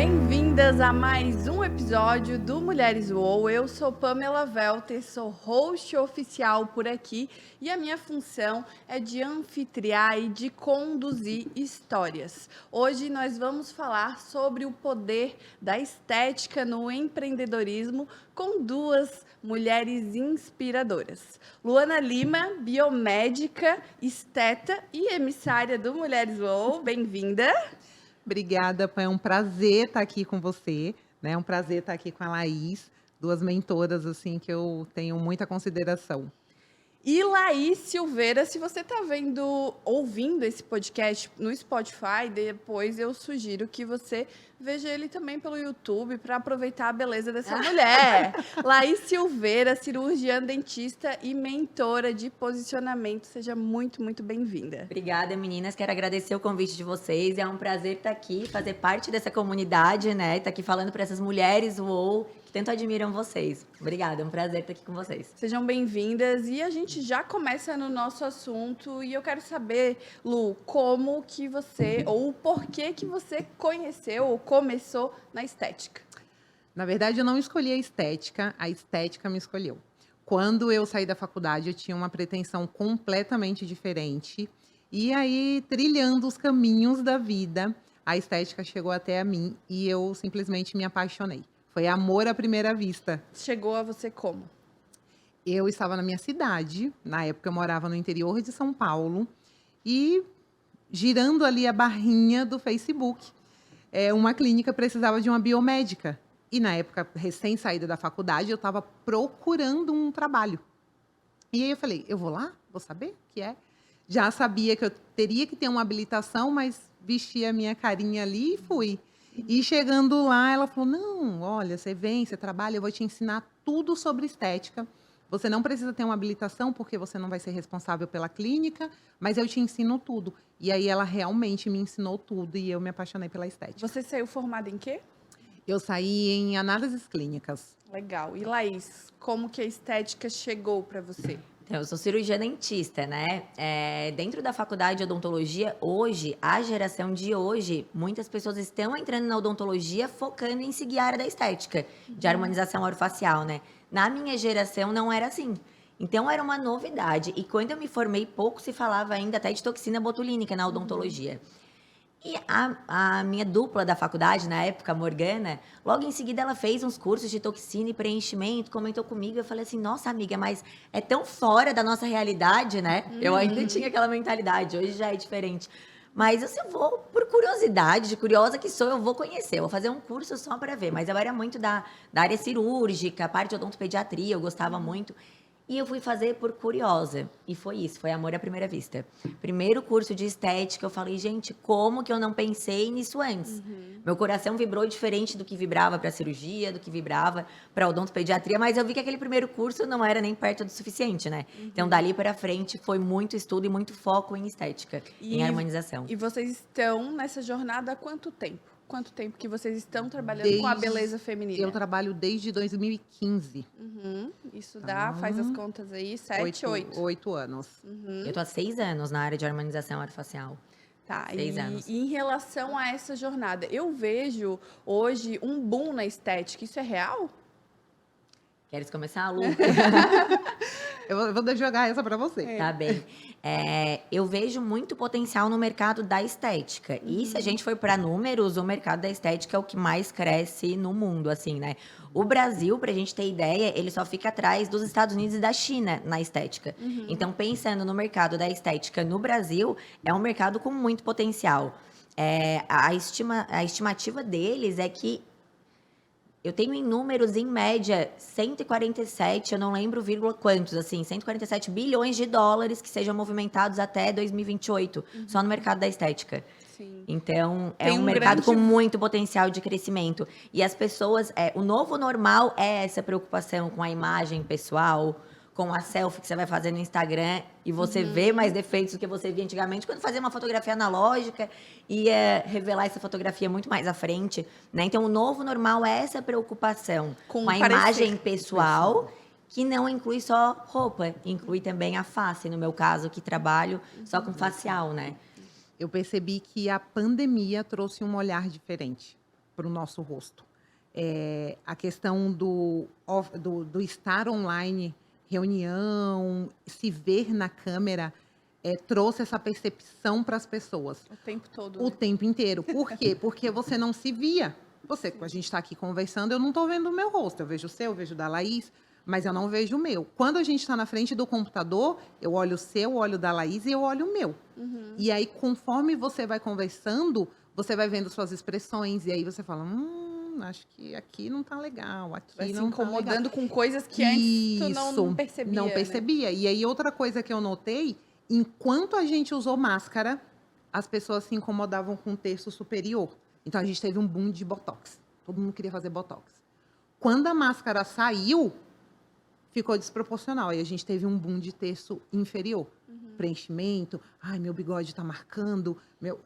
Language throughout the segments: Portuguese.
Bem-vindas a mais um episódio do Mulheres UOL. Eu sou Pamela Welter, sou host oficial por aqui e a minha função é de anfitriar e de conduzir histórias. Hoje nós vamos falar sobre o poder da estética no empreendedorismo com duas mulheres inspiradoras. Luana Lima, biomédica, esteta e emissária do Mulheres UOL. Bem-vinda! Obrigada, é um prazer estar aqui com você, né? É um prazer estar aqui com a Laís, duas mentoras assim que eu tenho muita consideração. E Laís Silveira, se você está ouvindo esse podcast no Spotify, depois eu sugiro que você veja ele também pelo YouTube para aproveitar a beleza dessa mulher. Laís Silveira, cirurgiã dentista e mentora de posicionamento. Seja muito, muito bem-vinda. Obrigada, meninas. Quero agradecer o convite de vocês. É um prazer estar aqui, fazer parte dessa comunidade, né? Estar aqui falando para essas mulheres UOL que tanto admiram vocês. Obrigada, é um prazer estar aqui com vocês. Sejam bem-vindas e a gente já começa no nosso assunto e eu quero saber, Lu, como que você, ou o porquê que você conheceu ou começou na estética. Na verdade, eu não escolhi a estética me escolheu. Quando eu saí da faculdade, eu tinha uma pretensão completamente diferente. E aí, trilhando os caminhos da vida, a estética chegou até a mim e eu simplesmente me apaixonei. Foi amor à primeira vista. Chegou a você como? Eu estava na minha cidade, na época eu morava no interior de São Paulo, e girando ali a barrinha do Facebook, uma clínica precisava de uma biomédica. E na época, recém-saída da faculdade, eu estava procurando um trabalho. E aí eu falei, eu vou lá? Vou saber o que é? Já sabia que eu teria que ter uma habilitação, mas vesti a minha carinha ali e fui. E chegando lá, ela falou, não, olha, você vem, você trabalha, eu vou te ensinar tudo sobre estética. Você não precisa ter uma habilitação, porque você não vai ser responsável pela clínica, mas eu te ensino tudo. E aí ela realmente me ensinou tudo e eu me apaixonei pela estética. Você saiu formada em quê? Eu saí em análises clínicas. Legal. E Laís, como que a estética chegou para você? Então, eu sou cirurgiã dentista, né? Dentro da faculdade de odontologia, hoje, a geração de hoje, muitas pessoas estão entrando na odontologia focando em seguir a área da estética, de harmonização orofacial, né? Na minha geração, não era assim. Então, era uma novidade. E quando eu me formei, pouco se falava ainda até de toxina botulínica na odontologia. E a minha dupla da faculdade, na época, a Morgana, logo em seguida ela fez uns cursos de toxina e preenchimento, comentou comigo, eu falei assim, nossa amiga, mas é tão fora da nossa realidade, né? Eu ainda tinha aquela mentalidade, hoje já é diferente. Mas eu vou, por curiosidade, de curiosa que sou, eu vou conhecer, eu vou fazer um curso só para ver. Mas eu era muito da área cirúrgica, parte de odontopediatria, eu gostava muito. E eu fui fazer por curiosa. E foi isso, foi amor à primeira vista. Primeiro curso de estética, eu falei, gente, como que eu não pensei nisso antes? Meu coração vibrou diferente do que vibrava para cirurgia, do que vibrava para odontopediatria, mas eu vi que aquele primeiro curso não era nem perto do suficiente, né? Então, dali para frente, foi muito estudo e muito foco em estética, em harmonização. E vocês estão nessa jornada há quanto tempo? Quanto tempo que vocês estão trabalhando com a beleza feminina? Eu trabalho desde 2015. Isso dá, faz as contas aí, 7, 8. 8 anos. Eu tô há 6 anos na área de harmonização orofacial. Tá, 6 anos. E em relação a essa jornada, eu vejo hoje um boom na estética, isso é real? Queres começar, Lu? Eu vou jogar essa para você. Tá bem. Eu vejo muito potencial no mercado da estética. E se a gente for para números, o mercado da estética é o que mais cresce no mundo, assim, né? O Brasil, para a gente ter ideia, ele só fica atrás dos Estados Unidos e da China na estética. Então, pensando no mercado da estética no Brasil, é um mercado com muito potencial. A estimativa deles é que eu tenho em números, em média, 147, eu não lembro vírgula quantos, assim, 147 bilhões de dólares que sejam movimentados até 2028, só no mercado da estética. Sim. Então, é Tem um um mercado grande- com muito potencial de crescimento. E as pessoas, o novo normal é essa preocupação com a imagem pessoal, com a selfie que você vai fazer no Instagram e você vê mais defeitos do que você via antigamente quando fazia uma fotografia analógica e ia revelar essa fotografia muito mais à frente, né? Então, o novo normal é essa preocupação Com com a parecer. imagem pessoal, que não inclui só roupa, inclui também a face, no meu caso, que trabalho só com facial, né? Eu percebi que a pandemia trouxe um olhar diferente para o nosso rosto. A questão do estar online, reunião, se ver na câmera, trouxe essa percepção para as pessoas. O tempo todo. O tempo inteiro. Por quê? Porque você não se via. A gente está aqui conversando, eu não estou vendo o meu rosto. Eu vejo o seu, eu vejo o da Laís, mas eu não vejo o meu. Quando a gente está na frente do computador, eu olho o seu, olho o da Laís e eu olho o meu. E aí, conforme você vai conversando, você vai vendo suas expressões. E aí você fala, acho que aqui não tá legal, aqui vai não se incomodando tá legal. com coisas que antes tu não percebia. Não né? percebia. E aí, outra coisa que eu notei, enquanto a gente usou máscara, as pessoas se incomodavam com o terço superior. Então, a gente teve um boom de botox. Todo mundo queria fazer botox. Quando a máscara saiu, ficou desproporcional. Aí a gente teve um boom de terço inferior. Preenchimento, meu bigode está marcando.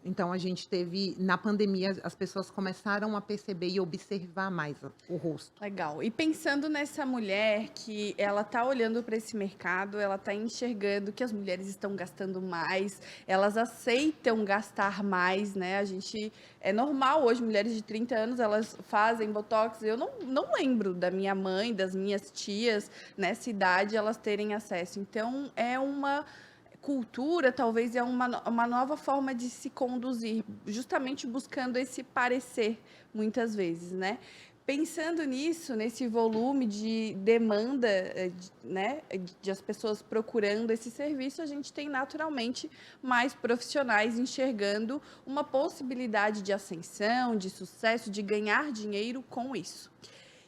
Então, a gente teve, na pandemia, as pessoas começaram a perceber e observar mais o rosto. Legal. E pensando nessa mulher que ela tá olhando para esse mercado, ela tá enxergando que as mulheres estão gastando mais, elas aceitam gastar mais, né? É normal hoje, mulheres de 30 anos, elas fazem botox. Eu não lembro da minha mãe, das minhas tias, nessa idade, elas terem acesso. Então, é uma cultura, talvez é uma nova forma de se conduzir, justamente buscando esse parecer, muitas vezes, né? Pensando nisso, nesse volume de demanda, né, de as pessoas procurando esse serviço, a gente tem naturalmente mais profissionais enxergando uma possibilidade de ascensão, de sucesso, de ganhar dinheiro com isso.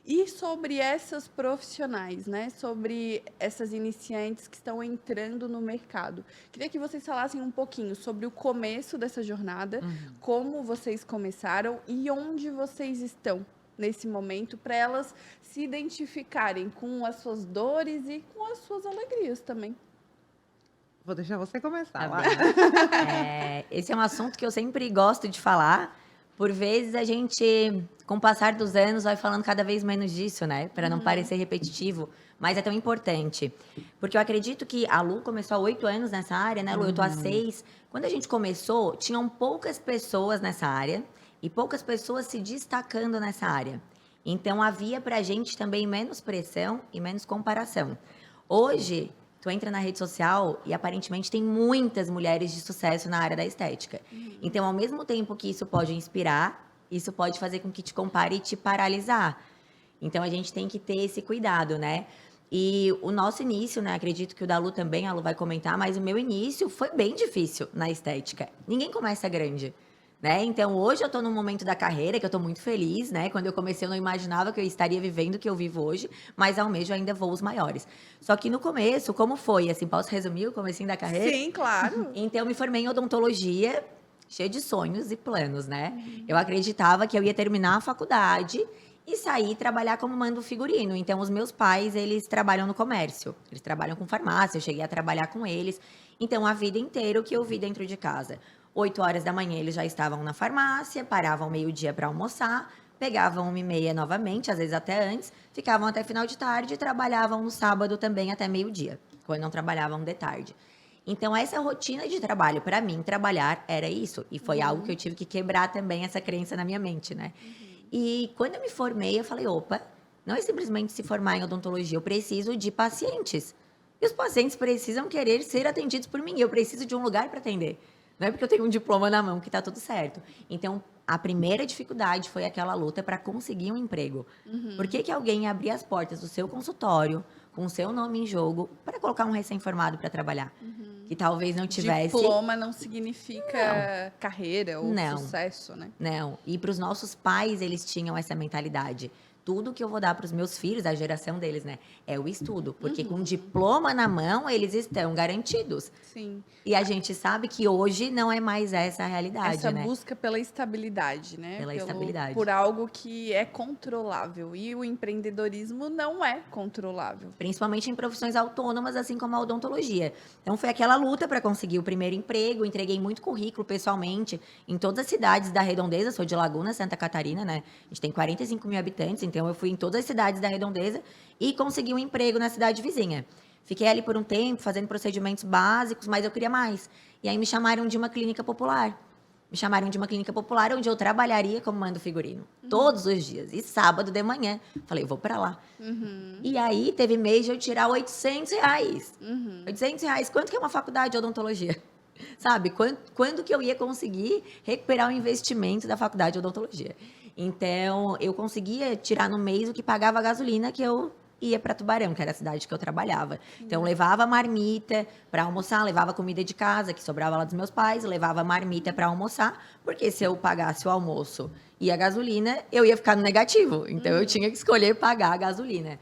E sobre essas profissionais, né? Sobre essas iniciantes que estão entrando no mercado. Queria que vocês falassem um pouquinho sobre o começo dessa jornada, como vocês começaram e onde vocês estão nesse momento, para elas se identificarem com as suas dores e com as suas alegrias também. Vou deixar você começar. Tá esse é um assunto que eu sempre gosto de falar. Por vezes a gente, com o passar dos anos, vai falando cada vez menos disso, né? Para não parecer repetitivo. Mas é tão importante. Porque eu acredito que a Lu começou há 8 anos nessa área, né, Lu? Eu tô há 6. Quando a gente começou, tinham poucas pessoas nessa área e poucas pessoas se destacando nessa área. Então, havia pra gente também menos pressão e menos comparação. Hoje, tu entra na rede social e aparentemente tem muitas mulheres de sucesso na área da estética. Então, ao mesmo tempo que isso pode inspirar, isso pode fazer com que te compare e te paralisar. Então, a gente tem que ter esse cuidado, né? E o nosso início, né? Acredito que o da Lu também, a Lu vai comentar, mas o meu início foi bem difícil na estética. Ninguém começa grande, né? Então, hoje eu tô num momento da carreira que eu tô muito feliz, né? Quando eu comecei, eu não imaginava que eu estaria vivendo o que eu vivo hoje, mas almejo ainda voos maiores. Só que no começo, como foi? Assim, posso resumir o comecinho da carreira? Sim, claro. Então, eu me formei em odontologia, cheia de sonhos e planos, né? Eu acreditava que eu ia terminar a faculdade e sair trabalhar como mando figurino. Então, os meus pais, eles trabalham no comércio. Eles trabalham com farmácia, eu cheguei a trabalhar com eles. Então, a vida inteira, o que eu vi dentro de casa? 8 horas da manhã, eles já estavam na farmácia, paravam meio-dia para almoçar, pegavam 1h30 novamente, às vezes até antes, ficavam até final de tarde e trabalhavam no sábado também até meio-dia, quando não trabalhavam de tarde. Então, essa rotina de trabalho, para mim, trabalhar era isso. E foi algo que eu tive que quebrar também, essa crença na minha mente, né? E quando eu me formei, eu falei, opa, não é simplesmente se formar em odontologia, eu preciso de pacientes. E os pacientes precisam querer ser atendidos por mim, eu preciso de um lugar para atender. Não é porque eu tenho um diploma na mão que está tudo certo. Então, a primeira dificuldade foi aquela luta para conseguir um emprego. Por que alguém ia abrir as portas do seu consultório, com o seu nome em jogo, para colocar um recém-formado para trabalhar? Que talvez não tivesse... Diploma não significa carreira ou sucesso, né? Não. E para os nossos pais, eles tinham essa mentalidade. Tudo que eu vou dar para os meus filhos, a geração deles, né? É o estudo. Porque com diploma na mão, eles estão garantidos. Sim. E a gente sabe que hoje não é mais essa a realidade, essa né? busca pela estabilidade, né? Estabilidade. Por algo que é controlável. E o empreendedorismo não é controlável. Principalmente em profissões autônomas, assim como a odontologia. Então, foi aquela luta para conseguir o primeiro emprego. Entreguei muito currículo pessoalmente em todas as cidades da Redondeza. Sou de Laguna, Santa Catarina, né? A gente tem 45 mil habitantes, então eu fui em todas as cidades da Redondeza e consegui um emprego na cidade vizinha. Fiquei ali por um tempo, fazendo procedimentos básicos, mas eu queria mais. E aí me chamaram de uma clínica popular. me chamaram de uma clínica popular onde eu trabalharia como mando figurino. Todos os dias. E sábado de manhã. Falei, vou pra lá. E aí, teve mês de eu tirar R$ 800. R$ 800. Quanto que é uma faculdade de odontologia? Sabe? Quando que eu ia conseguir recuperar o investimento da faculdade de odontologia? Então, eu conseguia tirar no mês o que pagava a gasolina que eu ia para Tubarão, que era a cidade que eu trabalhava. Então, eu levava marmita para almoçar, levava comida de casa, que sobrava lá dos meus pais, levava marmita para almoçar, porque se eu pagasse o almoço e a gasolina, eu ia ficar no negativo. Então, eu tinha que escolher pagar a gasolina.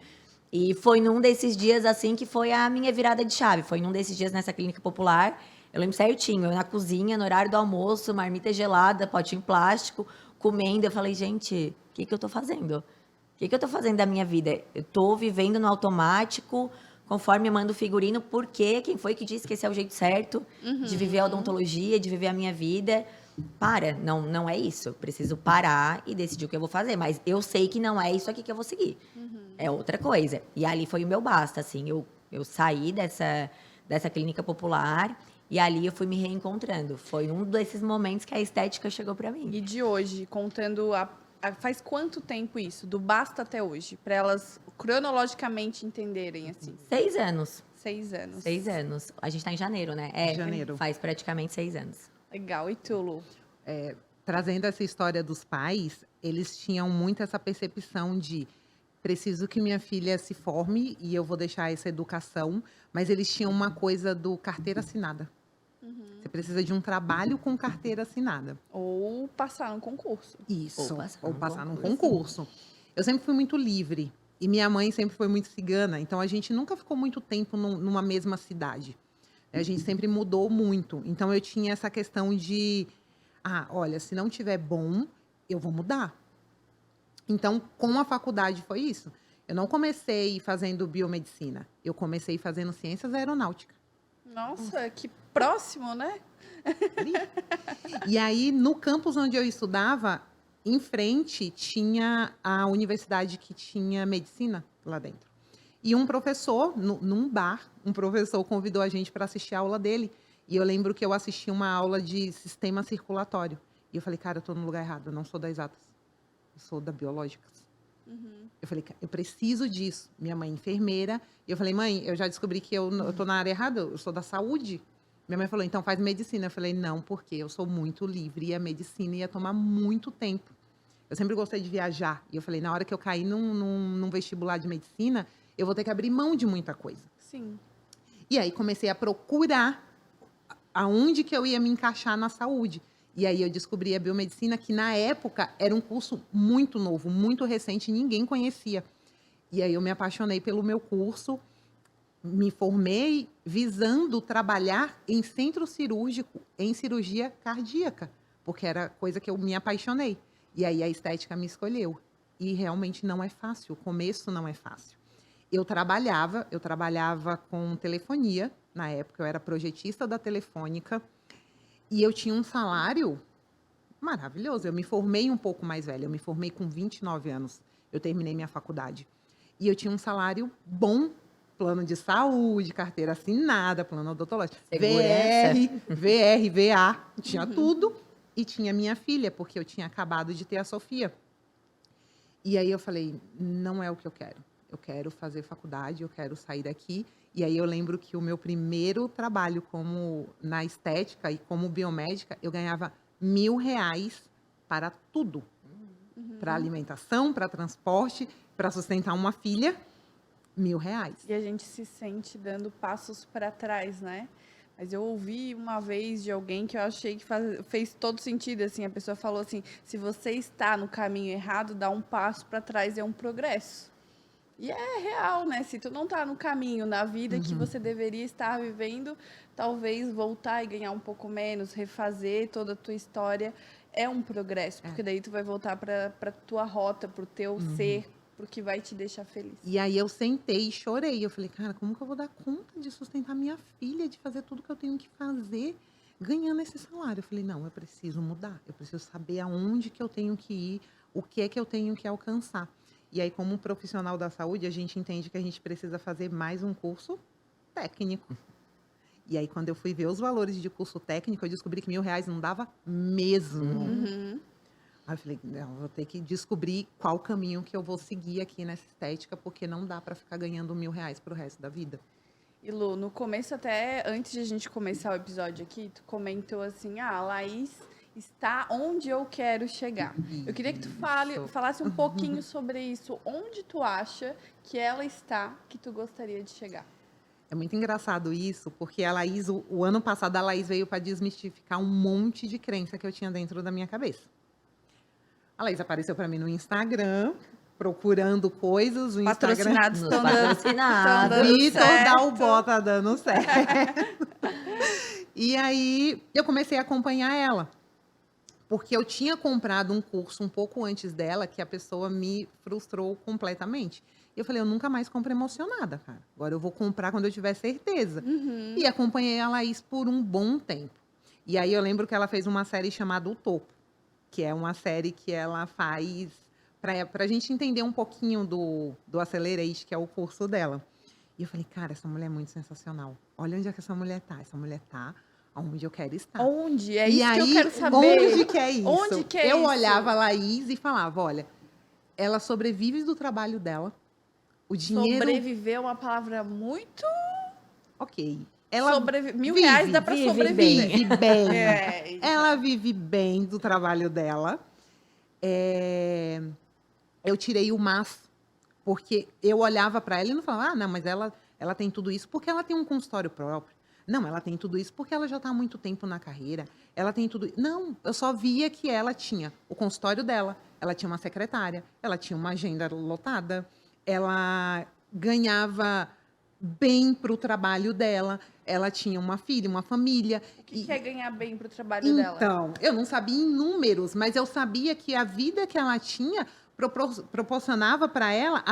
E foi num desses dias, assim, que foi a minha virada de chave. Foi num desses dias nessa clínica popular. Eu lembro certinho, eu na cozinha, no horário do almoço, marmita gelada, potinho plástico, comendo. Eu falei, gente, o que eu tô fazendo? O que eu tô fazendo da minha vida? Eu tô vivendo no automático, conforme eu mando figurino, por quê? Quem foi que disse que esse é o jeito certo de viver a odontologia, de viver a minha vida? Não é isso. Eu preciso parar e decidir o que eu vou fazer. Mas eu sei que não é isso aqui que eu vou seguir. É outra coisa. E ali foi o meu basta, assim. Eu saí dessa clínica popular e ali eu fui me reencontrando. Foi um desses momentos que a estética chegou pra mim. E de hoje, contando faz quanto tempo isso? Do basta até hoje? Para elas cronologicamente entenderem, assim. 6 anos. 6 anos. 6 anos. A gente tá em janeiro, né? Janeiro. Faz praticamente 6 anos. Legal. E tu, Lu? Trazendo essa história dos pais, eles tinham muito essa percepção de preciso que minha filha se forme e eu vou deixar essa educação, mas eles tinham uma coisa do carteira assinada. Você precisa de um trabalho com carteira assinada. Ou passar no concurso. Isso, Ou ou passar num concurso. Eu sempre fui muito livre e minha mãe sempre foi muito cigana, então a gente nunca ficou muito tempo numa mesma cidade. A gente sempre mudou muito. Então eu tinha essa questão de, olha, se não tiver bom, eu vou mudar. Então, com a faculdade foi isso. Eu não comecei fazendo biomedicina, eu comecei fazendo ciências aeronáuticas. Nossa, que próximo, né? E aí, no campus onde eu estudava, em frente tinha a universidade que tinha medicina lá dentro. E um professor, num bar, um professor convidou a gente para assistir a aula dele. E eu lembro que eu assisti uma aula de sistema circulatório. E eu falei, cara, eu estou no lugar errado, eu não sou das exatas. Eu sou da biológicas. Eu falei, eu preciso disso. Minha mãe é enfermeira. E eu falei, mãe, eu já descobri que eu estou na área errada, eu sou da saúde. Minha mãe falou, então faz medicina. Eu falei, não, porque eu sou muito livre e a medicina ia tomar muito tempo. Eu sempre gostei de viajar. E eu falei, na hora que eu cair num vestibular de medicina, eu vou ter que abrir mão de muita coisa. Sim. E aí comecei a procurar aonde que eu ia me encaixar na saúde. E aí eu descobri a biomedicina, que na época era um curso muito novo, muito recente, ninguém conhecia. E aí eu me apaixonei pelo meu curso, me formei visando trabalhar em centro cirúrgico, em cirurgia cardíaca, porque era coisa que eu me apaixonei. E aí a estética me escolheu. E realmente não é fácil, o começo não é fácil. Eu trabalhava com telefonia, na época eu era projetista da Telefônica, e eu tinha um salário maravilhoso. Eu me formei um pouco mais velha, eu me formei com 29 anos, eu terminei minha faculdade. E eu tinha um salário bom, plano de saúde, carteira assinada, plano odontológico, VR, VA, tinha tudo. E tinha minha filha, porque eu tinha acabado de ter a Sofia. E aí eu falei, não é o que eu quero. Eu quero fazer faculdade, eu quero sair daqui. E aí eu lembro que o meu primeiro trabalho na estética e como biomédica, eu ganhava R$ 1.000 para tudo. Para alimentação, para transporte, para sustentar uma filha, R$ 1.000. E a gente se sente dando passos para trás, né? Mas eu ouvi uma vez de alguém que eu achei que fez todo sentido, assim, a pessoa falou assim, se você está no caminho errado, dá um passo para trás, é um progresso. E é real, né? Se tu não tá no caminho, na vida que você deveria estar vivendo, talvez voltar e ganhar um pouco menos, refazer toda a tua história, é um progresso, porque daí tu vai voltar para tua rota, pro teu ser, pro que vai te deixar feliz. E aí eu sentei e chorei. Eu falei, cara, como que eu vou dar conta de sustentar minha filha, de fazer tudo que eu tenho que fazer, ganhando esse salário? Eu falei, não, eu preciso mudar. Eu preciso saber aonde que eu tenho que ir, o que é que eu tenho que alcançar. E aí, como profissional da saúde, a gente entende que a gente precisa fazer mais um curso técnico. E aí, quando eu fui ver os valores de curso técnico, eu descobri que R$ 1.000 não dava mesmo. Aí eu falei, não, vou ter que descobrir qual caminho que eu vou seguir aqui nessa estética, porque não dá para ficar ganhando R$ 1.000 pro resto da vida. E Lu, no começo, até antes de a gente começar o episódio aqui, tu comentou assim, a Laís está onde eu quero chegar. Eu queria que tu falasse um pouquinho sobre isso. Onde tu acha que ela está, que tu gostaria de chegar? É muito engraçado isso, porque a Laís, o ano passado, a Laís veio para desmistificar um monte de crença que eu tinha dentro da minha cabeça. A Laís apareceu para mim no Instagram, procurando coisas. O Patrocinados Nos estão dando patrocinados. Vitor certo. Dalbó tá dando certo. E aí, eu comecei a acompanhar ela. Porque eu tinha comprado um curso um pouco antes dela, que a pessoa me frustrou completamente. E eu falei, eu nunca mais compro emocionada, cara. Agora eu vou comprar quando eu tiver certeza. E acompanhei a Laís por um bom tempo. E aí eu lembro que ela fez uma série chamada O Topo, que é uma série que ela faz para a gente entender um pouquinho do Accelerate, que é o curso dela. E eu falei, cara, essa mulher é muito sensacional. Olha onde é que essa mulher tá. Essa mulher tá onde eu quero estar. Onde? É E isso aí, que eu quero saber. onde que é isso? Onde que é eu isso? olhava a Laís e falava, olha, ela sobrevive do trabalho dela. O dinheiro... Sobreviver é uma palavra muito... Ok. Ela R$ 1.000 dá pra vive sobreviver. vive bem. É, Ela vive bem do trabalho dela. Eu tirei o mas, porque eu olhava para ela e não falava, não, mas ela tem tudo isso porque ela tem um consultório próprio. Não, ela tem tudo isso porque ela já está há muito tempo na carreira. Ela tem tudo. Não, eu só via que ela tinha o consultório dela, ela tinha uma secretária, ela tinha uma agenda lotada, ela ganhava bem para o trabalho dela, ela tinha uma filha, uma família. O que é ganhar bem pro trabalho dela? Então, eu não sabia em números, mas eu sabia que a vida que ela tinha proporcionava para ela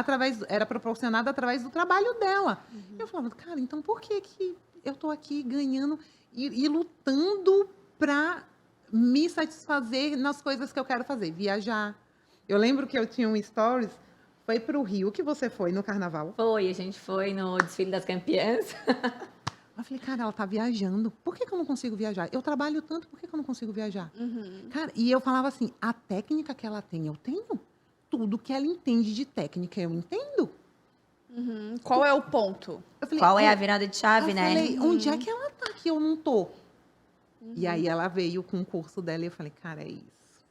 era proporcionada através do trabalho dela. Eu falava, cara, então por que eu estou aqui ganhando e lutando para me satisfazer nas coisas que eu quero fazer? Viajar. Eu lembro que eu tinha um stories, foi para o Rio que você foi no carnaval. Foi, a gente foi no desfile das campeãs. Eu falei, cara, ela tá viajando. Por que eu não consigo viajar? Eu trabalho tanto, por que eu não consigo viajar? Cara, e eu falava assim, a técnica que ela tem, eu tenho. Tudo que ela entende de técnica, eu entendo. Qual é o ponto? Eu falei, Qual é a virada de chave, eu né? falei, onde é que ela tá que eu não tô? E aí ela veio com o curso dela e eu falei, cara, é isso.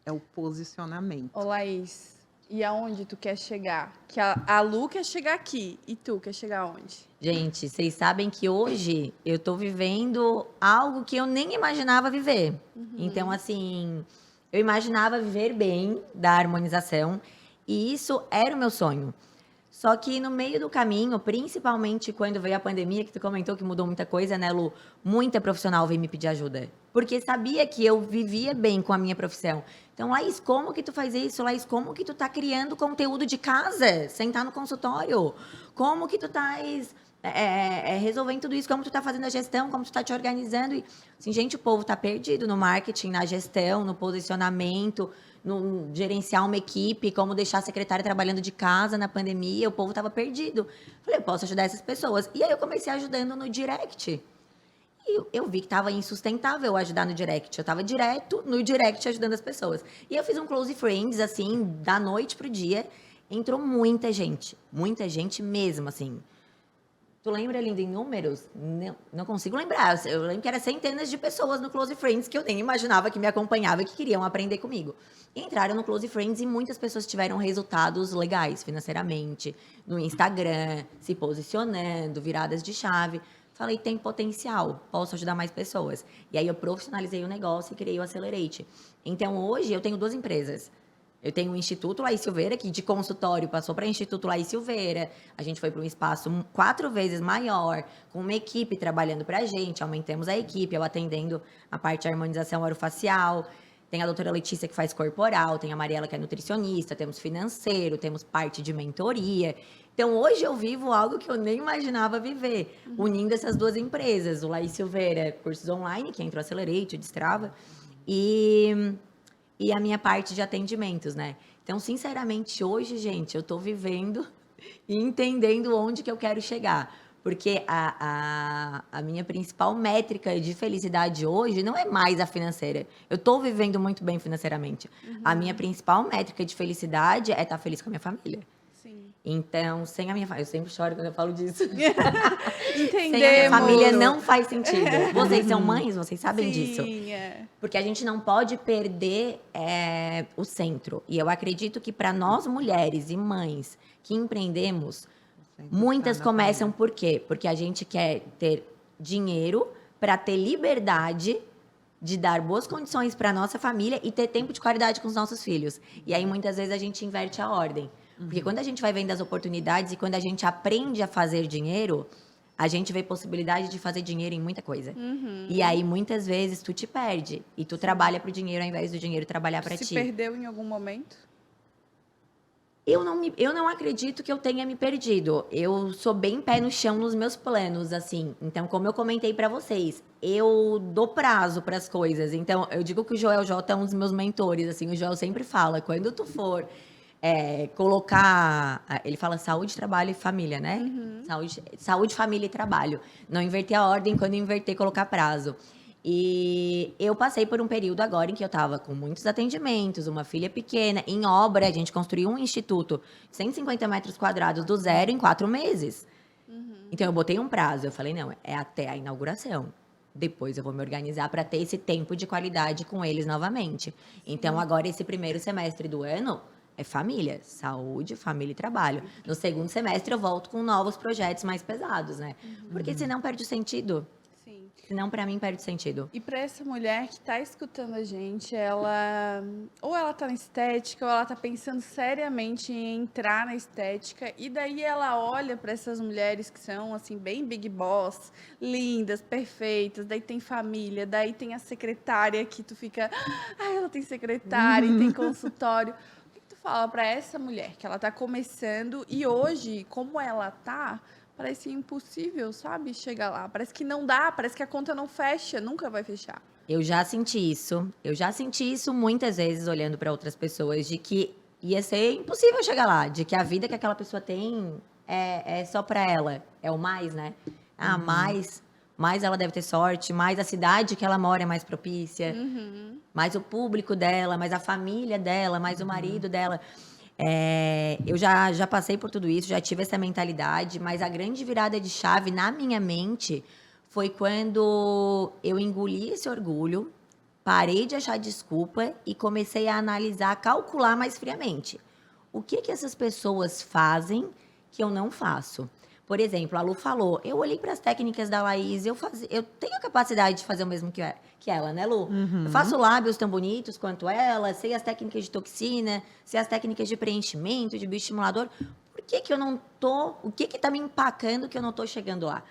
É o posicionamento. Ô, Laís, e aonde tu quer chegar? Que a Lu quer chegar aqui. E tu quer chegar aonde? Gente, vocês sabem que hoje eu tô vivendo algo que eu nem imaginava viver. Então, assim, eu imaginava viver bem da harmonização e isso era o meu sonho. Só que no meio do caminho, principalmente quando veio a pandemia, que tu comentou que mudou muita coisa, né, Lu? Muita profissional veio me pedir ajuda. Porque sabia que eu vivia bem com a minha profissão. Então, Laís, como que tu faz isso? Laís, como que tu tá criando conteúdo de casa, sem estar no consultório? Como que tu estás resolvendo tudo isso? Como tu tá fazendo a gestão? Como tu tá te organizando? E, assim, gente, o povo tá perdido no marketing, na gestão, no posicionamento, no gerenciar uma equipe, como deixar a secretária trabalhando de casa na pandemia, o povo estava perdido. Falei, eu posso ajudar essas pessoas. E aí eu comecei ajudando no direct. E eu vi que estava insustentável ajudar no direct. Eu estava direto no direct ajudando as pessoas. E eu fiz um close friends, assim, da noite pro dia. Entrou muita gente mesmo, assim. Tu lembra, Linda, em números? Não consigo lembrar. Eu lembro que era centenas de pessoas no Close Friends que eu nem imaginava que me acompanhavam e que queriam aprender comigo. E entraram no Close Friends e muitas pessoas tiveram resultados legais financeiramente, no Instagram, se posicionando, viradas de chave. Falei, tem potencial, posso ajudar mais pessoas. E aí eu profissionalizei o negócio e criei o Accelerate. Então, hoje, eu tenho 2 empresas. Eu tenho o Instituto Laís Silveira, que de consultório passou para o Instituto Laís Silveira. A gente foi para um espaço 4 vezes maior, com uma equipe trabalhando para a gente. Aumentamos a equipe, eu atendendo a parte de harmonização orofacial. Tem a doutora Letícia, que faz corporal. Tem a Mariela, que é nutricionista. Temos financeiro, temos parte de mentoria. Então, hoje eu vivo algo que eu nem imaginava viver, unindo essas 2 empresas. O Laís Silveira, cursos online, que entra o Accelerate, o Destrava. E a minha parte de atendimentos, né? Então, sinceramente, hoje, gente, eu tô vivendo e entendendo onde que eu quero chegar. Porque a minha principal métrica de felicidade hoje não é mais a financeira. Eu tô vivendo muito bem financeiramente. A minha principal métrica de felicidade é estar feliz com a minha família. Sim. Então, sem a minha família... Eu sempre choro quando eu falo disso. Entendemos. Sem a minha família não faz sentido. Vocês são mães, vocês sabem disso. Sim, é. Porque a gente não pode perder o centro. E eu acredito que para nós mulheres e mães que empreendemos, muitas começam por quê? Porque a gente quer ter dinheiro para ter liberdade de dar boas condições para nossa família e ter tempo de qualidade com os nossos filhos. E aí, muitas vezes, a gente inverte a ordem. Porque quando a gente vai vendo as oportunidades e quando a gente aprende a fazer dinheiro, a gente vê possibilidade de fazer dinheiro em muita coisa. E aí, muitas vezes, tu te perde. E tu trabalha pro dinheiro ao invés do dinheiro trabalhar para ti. Se perdeu em algum momento? Eu não acredito que eu tenha me perdido. Eu sou bem pé no chão nos meus planos, assim. Então, como eu comentei para vocês, eu dou prazo para as coisas. Então, eu digo que o Joel J é um dos meus mentores, assim. O Joel sempre fala, quando tu for colocar... Ele fala saúde, trabalho e família, né? Saúde, família e trabalho. Não inverter a ordem, quando inverter, colocar prazo. E eu passei por um período agora em que eu estava com muitos atendimentos, uma filha pequena, em obra, a gente construiu um instituto de 150 metros quadrados do zero em 4 meses. Então, eu botei um prazo, eu falei, não, é até a inauguração. Depois eu vou me organizar para ter esse tempo de qualidade com eles novamente. Então, agora, esse primeiro semestre do ano é família, saúde, família e trabalho. No segundo semestre, eu volto com novos projetos mais pesados, né? Porque senão perde o sentido. Sim. Senão, para mim, perde sentido. E para essa mulher que está escutando a gente, ou ela tá na estética, ou ela tá pensando seriamente em entrar na estética, e daí ela olha para essas mulheres que são assim bem big boss, lindas, perfeitas, daí tem família, daí tem a secretária que tu fica, ela tem secretária e tem consultório. O que tu fala para essa mulher que ela tá começando e hoje, como ela tá, parece impossível, sabe? Chegar lá. Parece que não dá, parece que a conta não fecha, nunca vai fechar. Eu já senti isso. Eu já senti isso muitas vezes olhando para outras pessoas, de que ia ser impossível chegar lá, de que a vida que aquela pessoa tem é só para ela. É o mais, né? Mais ela deve ter sorte, mais a cidade que ela mora é mais propícia, mais o público dela, mais a família dela, mais o marido dela. Eu já passei por tudo isso, já tive essa mentalidade, mas a grande virada de chave na minha mente foi quando eu engoli esse orgulho, parei de achar desculpa e comecei a analisar, calcular mais friamente. O que essas pessoas fazem que eu não faço? Por exemplo, a Lu falou, eu olhei para as técnicas da Laís, eu tenho a capacidade de fazer o mesmo que ela, né, Lu? Eu faço lábios tão bonitos quanto ela, sei as técnicas de toxina, sei as técnicas de preenchimento, de bioestimulador. Por que eu não tô... O que tá me empacando que eu não tô chegando lá?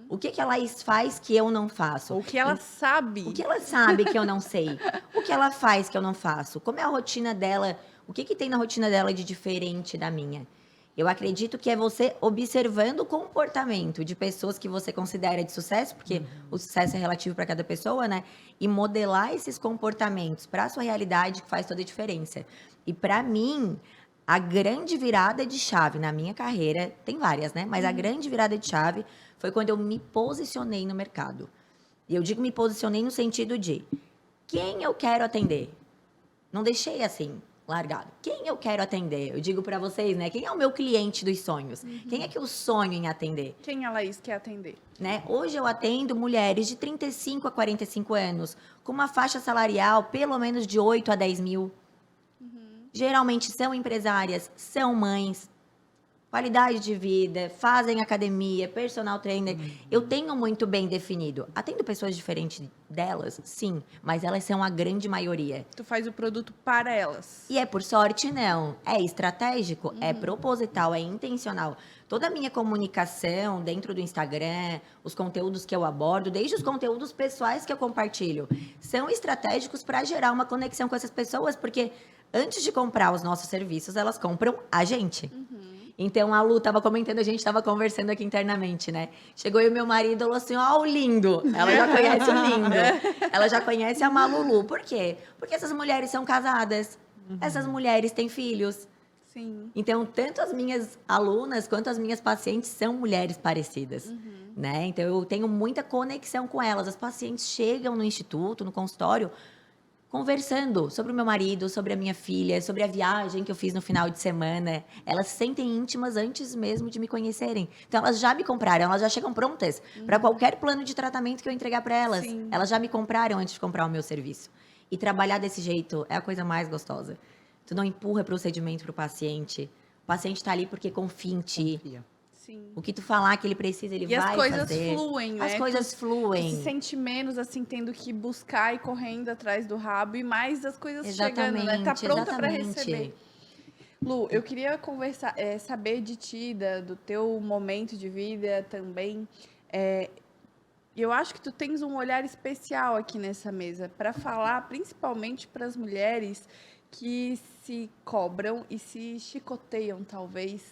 O que a Laís faz que eu não faço? O que ela sabe. O que ela sabe que eu não sei? O que ela faz que eu não faço? Como é a rotina dela? O que tem na rotina dela de diferente da minha? Eu acredito que é você observando o comportamento de pessoas que você considera de sucesso, porque o sucesso é relativo para cada pessoa, né? E modelar esses comportamentos para a sua realidade que faz toda a diferença. E para mim, a grande virada de chave na minha carreira, tem várias, né? Mas a grande virada de chave foi quando eu me posicionei no mercado. E eu digo me posicionei no sentido de quem eu quero atender. Não deixei assim, largado. Quem eu quero atender? Eu digo para vocês, né? Quem é o meu cliente dos sonhos? Quem é que eu sonho em atender? Quem a Laís quer atender? Né? Hoje eu atendo mulheres de 35 a 45 anos, com uma faixa salarial pelo menos de 8 a 10 mil. Geralmente são empresárias, são mães, qualidade de vida, fazem academia, personal trainer. Eu tenho muito bem definido. Atendo pessoas diferentes delas, sim, mas elas são a grande maioria. Tu faz o produto para elas. E é por sorte, não. É estratégico, é proposital, é intencional. Toda a minha comunicação dentro do Instagram, os conteúdos que eu abordo, desde os conteúdos pessoais que eu compartilho, são estratégicos para gerar uma conexão com essas pessoas, porque antes de comprar os nossos serviços, elas compram a gente. Então, a Lu estava comentando, a gente estava conversando aqui internamente, né? Chegou e o meu marido falou assim, ó, o lindo. Ela já conhece o lindo. Ela já conhece a Malulu. Por quê? Porque essas mulheres são casadas. Essas mulheres têm filhos. Sim. Então, tanto as minhas alunas quanto as minhas pacientes são mulheres parecidas, né? Então, eu tenho muita conexão com elas. As pacientes chegam no instituto, no consultório, conversando sobre o meu marido, sobre a minha filha, sobre a viagem que eu fiz no final de semana. Elas se sentem íntimas antes mesmo de me conhecerem. Então, elas já me compraram, elas já chegam prontas para qualquer plano de tratamento que eu entregar para elas. Sim. Elas já me compraram antes de comprar o meu serviço. E trabalhar desse jeito é a coisa mais gostosa. Tu não empurra procedimento pro paciente. O paciente tá ali porque confia em ti. Confia. Sim. O que tu falar que ele precisa, ele E vai as coisas fazer. fluem, né? As coisas Tu fluem. se sente menos, assim, tendo que buscar e correndo atrás do rabo e mais as coisas chegando, né? Tá pronta para receber. Lu, eu queria conversar, saber de ti, do teu momento de vida também. Eu acho que tu tens um olhar especial aqui nessa mesa para falar, principalmente para as mulheres que se cobram e se chicoteiam, talvez,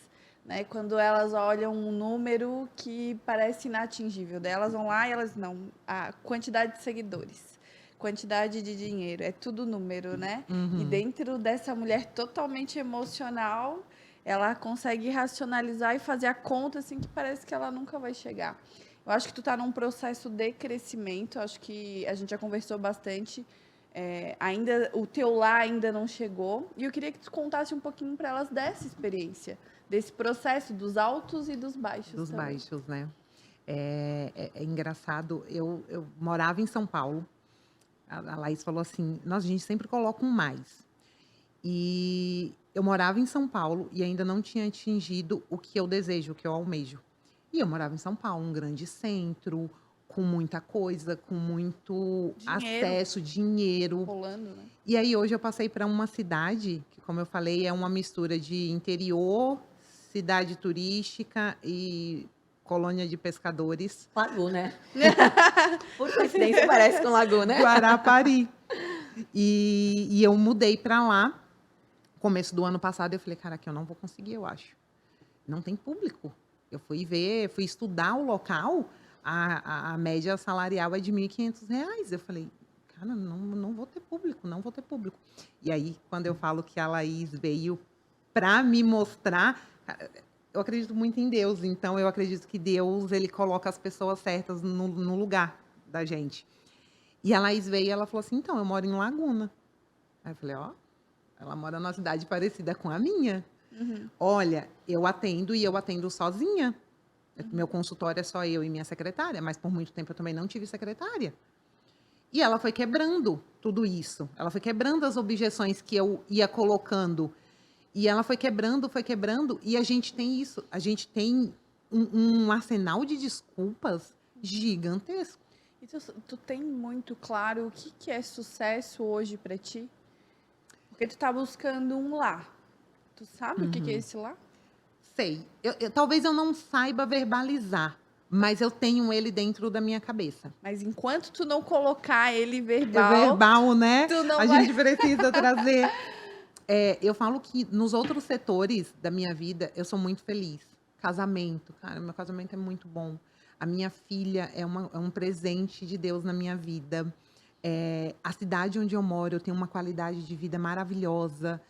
né? Quando elas olham um número que parece inatingível. Daí elas vão lá e elas não. A quantidade de seguidores, quantidade de dinheiro, é tudo número, né? E dentro dessa mulher totalmente emocional, ela consegue racionalizar e fazer a conta assim que parece que ela nunca vai chegar. Eu acho que tu tá num processo de crescimento, acho que a gente já conversou bastante. Ainda o teu lá ainda não chegou. E eu queria que tu contasse um pouquinho para elas dessa experiência, desse processo, dos altos e dos baixos. Dos também. baixos, né? É engraçado, eu morava em São Paulo, a Laís falou assim, nossa, a gente sempre coloca um mais. E eu morava em São Paulo e ainda não tinha atingido o que eu desejo, o que eu almejo. E eu morava em São Paulo, um grande centro, com muita coisa, com muito acesso, dinheiro. Rolando, né? E aí hoje eu passei para uma cidade, que como eu falei, é uma mistura de interior, cidade turística e colônia de pescadores. Lagoa, né? Por coincidência, parece com Lagoa, né? Guarapari. E eu mudei para lá, começo do ano passado, eu falei, cara, aqui eu não vou conseguir, eu acho. Não tem público. Eu fui estudar o local, a média salarial é de R$ 1.500. Eu falei, cara, não vou ter público, não vou ter público. E aí, quando eu falo que a Laís veio para me mostrar, eu acredito muito em Deus, então eu acredito que Deus, ele coloca as pessoas certas no lugar da gente. E a Laís veio e ela falou assim, então, eu moro em Laguna. Aí eu falei, ó, ela mora numa cidade parecida com a minha. Olha, eu atendo sozinha. Meu consultório é só eu e minha secretária, mas por muito tempo eu também não tive secretária. E ela foi quebrando tudo isso. Ela foi quebrando as objeções que eu ia colocando. E ela foi quebrando, e a gente tem isso. A gente tem um arsenal de desculpas gigantesco. E tu tem muito claro o que é sucesso hoje para ti? Porque tu tá buscando um lá. Tu sabe o que é esse lá? Sei. Talvez eu não saiba verbalizar, mas eu tenho ele dentro da minha cabeça. Mas enquanto tu não colocar ele É verbal, verbal, né? tu não A vai... gente precisa trazer. Eu falo que nos outros setores da minha vida, eu sou muito feliz. Casamento, cara, meu casamento é muito bom. A minha filha é um presente de Deus na minha vida. A cidade onde eu moro, eu tenho uma qualidade de vida maravilhosa.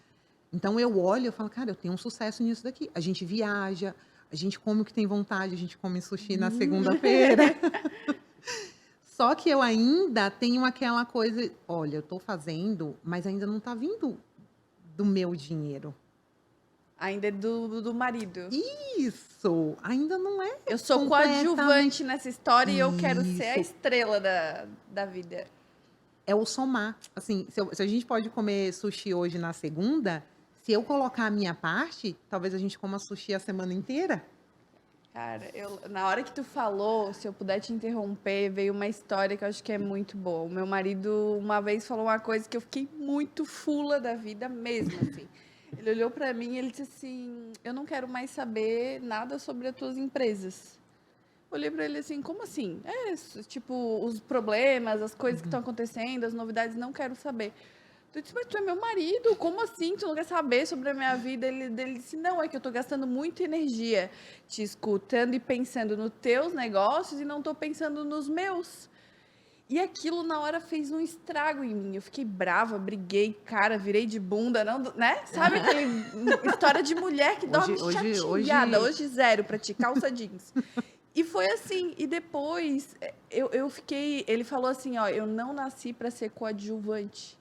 Então eu olho e falo, cara, eu tenho um sucesso nisso daqui. A gente viaja, a gente come o que tem vontade, a gente come sushi na segunda-feira. Só que eu ainda tenho aquela coisa, olha, eu estou fazendo, mas ainda não está vindo do meu dinheiro. Ainda é do marido. Isso, ainda não é. Eu sou coadjuvante nessa história e eu quero ser a estrela da vida. É o somar. Assim, se a gente pode comer sushi hoje na segunda, se eu colocar a minha parte, talvez a gente coma sushi a semana inteira. Cara, na hora que tu falou, se eu puder te interromper, veio uma história que eu acho que é muito boa. O meu marido uma vez falou uma coisa que eu fiquei muito fula da vida mesmo, assim. Ele olhou pra mim e ele disse assim, eu não quero mais saber nada sobre as tuas empresas. Olhei pra ele assim, como assim? Tipo, os problemas, as coisas que estão acontecendo, as novidades, não quero saber. Eu disse, mas tu é meu marido, como assim? Tu não quer saber sobre a minha vida? Ele disse, não, é que eu tô gastando muita energia te escutando e pensando nos teus negócios e não tô pensando nos meus. E aquilo na hora fez um estrago em mim. Eu fiquei brava, briguei, cara, virei de bunda, não, né? Sabe aquele história de mulher que dorme chateada. Hoje zero pra ti, calça jeans. E foi assim. E depois eu fiquei. Ele falou assim: ó, eu não nasci pra ser coadjuvante.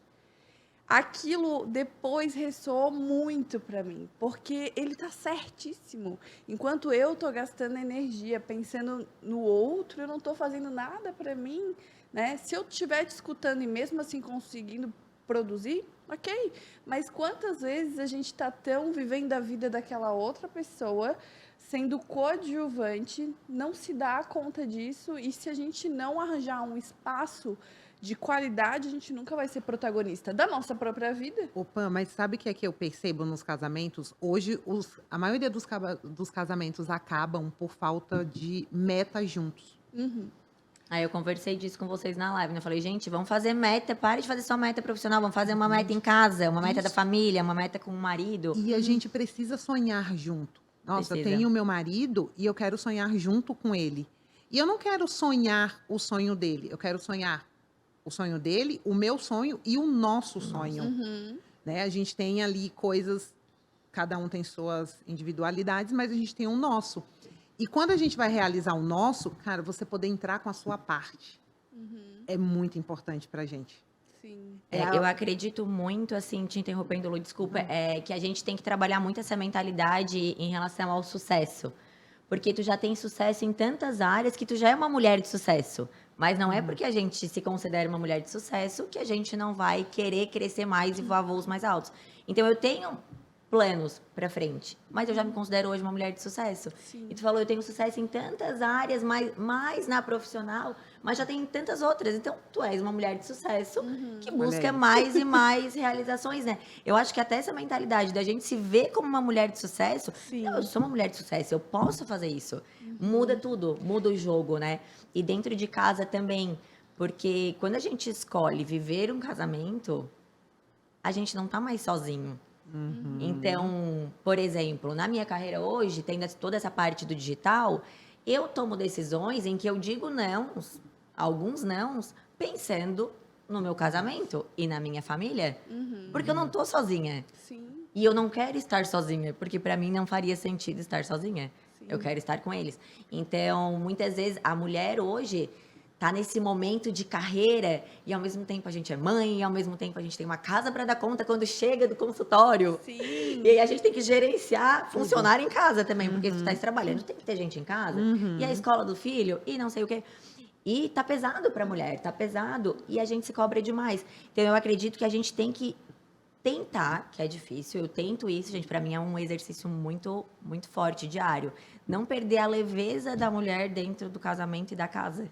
Aquilo depois ressoou muito para mim, porque ele tá certíssimo. Enquanto eu tô gastando energia pensando no outro, eu não tô fazendo nada para mim, né? Se eu estiver te escutando e mesmo assim conseguindo produzir, ok. Mas quantas vezes a gente tá tão vivendo a vida daquela outra pessoa, sendo coadjuvante, não se dá conta disso, e se a gente não arranjar um espaço de qualidade, a gente nunca vai ser protagonista da nossa própria vida. Opa, mas sabe o que é que eu percebo nos casamentos? Hoje, a maioria dos casamentos acabam por falta de metas juntos. Aí eu conversei disso com vocês na live, né? Eu falei, gente, vamos fazer meta, pare de fazer só meta profissional, vamos fazer uma meta em casa, uma meta da família, uma meta com o marido. E a gente precisa sonhar junto. Nossa, eu Precisa. tenho meu marido e eu quero sonhar junto com ele. E eu não quero sonhar o sonho dele, eu quero sonhar o sonho dele, o meu sonho e o nosso sonho. Né? A gente tem ali coisas, cada um tem suas individualidades, mas a gente tem o nosso. E quando a gente vai realizar o nosso, cara, você poder entrar com a sua parte é muito importante pra gente. Sim. Eu acredito muito, assim, te interrompendo, Lu, desculpa, que a gente tem que trabalhar muito essa mentalidade em relação ao sucesso. Porque tu já tem sucesso em tantas áreas que tu já é uma mulher de sucesso. Mas não é porque a gente se considera uma mulher de sucesso que a gente não vai querer crescer mais e voar voos mais altos. Então, eu tenho planos pra frente, mas eu já me considero hoje uma mulher de sucesso. Sim. E tu falou, eu tenho sucesso em tantas áreas, mais na profissional, mas já tem tantas outras. Então, tu és uma mulher de sucesso que busca mais e mais realizações, né? Eu acho que até essa mentalidade da gente se ver como uma mulher de sucesso, Sim. não, eu sou uma mulher de sucesso, eu posso fazer isso. Muda tudo, muda o jogo, né? E dentro de casa também, porque quando a gente escolhe viver um casamento, a gente não tá mais sozinho. Então, por exemplo, na minha carreira hoje, tendo toda essa parte do digital, eu tomo decisões em que eu digo não, alguns nãos, pensando no meu casamento e na minha família, porque eu não tô sozinha. Sim. E eu não quero estar sozinha, porque para mim não faria sentido estar sozinha. Sim. Eu quero estar com eles. Então, muitas vezes, a mulher hoje tá nesse momento de carreira e ao mesmo tempo a gente é mãe, e ao mesmo tempo a gente tem uma casa para dar conta quando chega do consultório. Sim. E aí a gente tem que gerenciar funcionário em casa também, porque se tu tá trabalhando, tem que ter gente em casa. E a escola do filho, e não sei o quê. E tá pesado pra mulher, tá pesado. E a gente se cobra demais. Então eu acredito que a gente tem que tentar, que é difícil, eu tento isso, gente, pra mim é um exercício muito, muito forte, diário. Não perder a leveza da mulher dentro do casamento e da casa.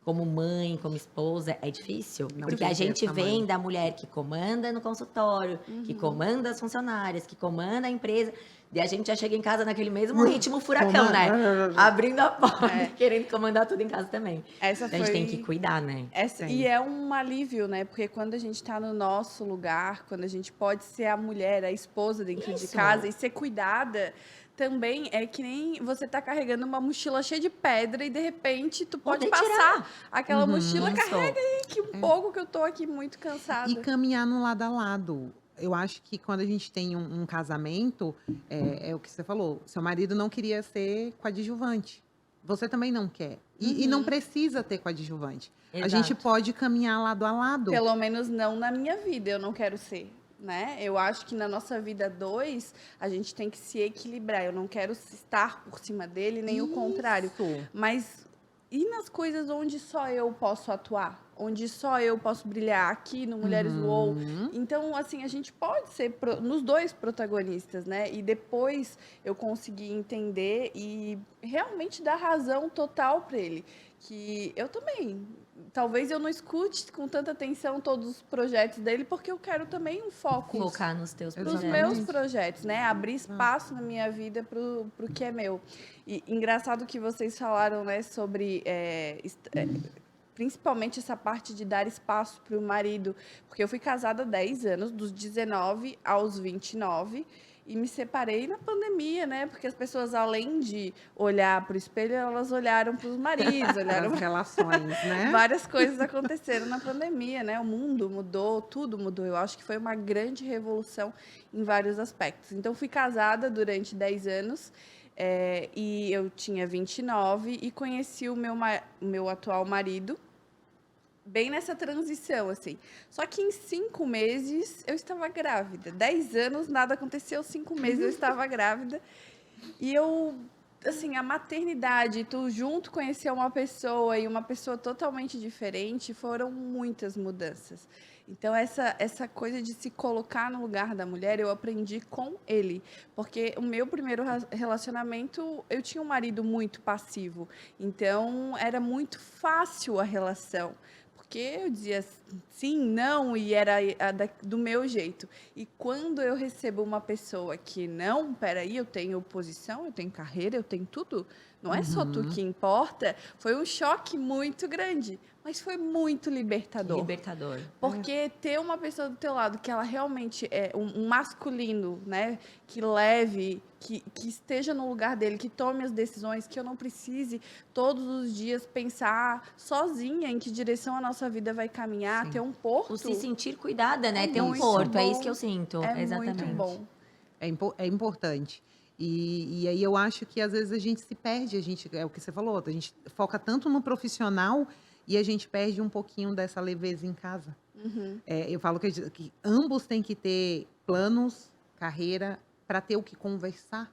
Como mãe, como esposa, é difícil. Não Porque a perder gente essa vem mãe. da mulher que comanda no consultório, que comanda as funcionárias, que comanda a empresa. E a gente já chega em casa naquele mesmo ritmo furacão, né? Abrindo a porta, querendo comandar tudo em casa também. Essa A gente foi- tem que cuidar, né? E é um alívio, né? Porque quando a gente está no nosso lugar, quando a gente pode ser a mulher, a esposa dentro de Isso. casa e ser cuidada, também é que nem você tá carregando uma mochila cheia de pedra e de repente tu pode Poder passar tirar. aquela mochila, Isso. carrega aí que um pouco que eu tô aqui muito cansada. E caminhar no lado a lado. Eu acho que quando a gente tem um casamento, é o que você falou, seu marido não queria ser coadjuvante. Você também não quer. E não precisa ter coadjuvante. A gente Exato. pode caminhar lado a lado. Pelo menos não na minha vida, eu não quero ser, né? Eu acho que na nossa vida dois, a gente tem que se equilibrar. Eu não quero estar por cima dele, nem o contrário. Isso. Mas e nas coisas onde só eu posso atuar? Onde só eu posso brilhar aqui no Mulheres UOL? Então, assim, a gente pode ser nos dois protagonistas, né? E depois eu consegui entender e realmente dar razão total para ele. Que eu também, talvez eu não escute com tanta atenção todos os projetos dele, porque eu quero também um foco Focar nos teus para os projetos. meus projetos, né? Abrir espaço na minha vida para o que é meu. E engraçado que vocês falaram, né, sobre principalmente essa parte de dar espaço para o marido, porque eu fui casada há 10 anos, dos 19 aos 29, e me separei na pandemia, né? Porque as pessoas, além de olhar para o espelho, elas olharam para os maridos, olharam As relações, né? várias coisas aconteceram na pandemia, né? O mundo mudou, tudo mudou. Eu acho que foi uma grande revolução em vários aspectos. Então, fui casada durante 10 anos e eu tinha 29 e conheci o meu atual marido bem nessa transição, assim. Só que em 5 meses eu estava grávida. 10 anos, nada aconteceu. 5 meses eu estava grávida. E eu, assim, a maternidade, tu junto conhecer uma pessoa e uma pessoa totalmente diferente, foram muitas mudanças. Então, essa coisa de se colocar no lugar da mulher, eu aprendi com ele. Porque o meu primeiro relacionamento, eu tinha um marido muito passivo. Então, era muito fácil a relação. Porque eu dizia sim, não, e era do meu jeito. E quando eu recebo uma pessoa que não, peraí, eu tenho posição, eu tenho carreira, eu tenho tudo, não é só tu que importa, foi um choque muito grande, mas foi muito libertador. Libertador. Porque ter uma pessoa do teu lado que ela realmente é um masculino, né? Que leve, que esteja no lugar dele, que tome as decisões, que eu não precise todos os dias pensar sozinha em que direção a nossa vida vai caminhar, Sim. ter um porto. O se sentir cuidada, né? É Ter um muito porto, é bom. isso que eu sinto. É Exatamente. muito bom. É importante. E aí eu acho que às vezes a gente se perde, é o que você falou, a gente foca tanto no profissional e a gente perde um pouquinho dessa leveza em casa. Eu falo que ambos têm que ter planos, carreira, para ter o que conversar.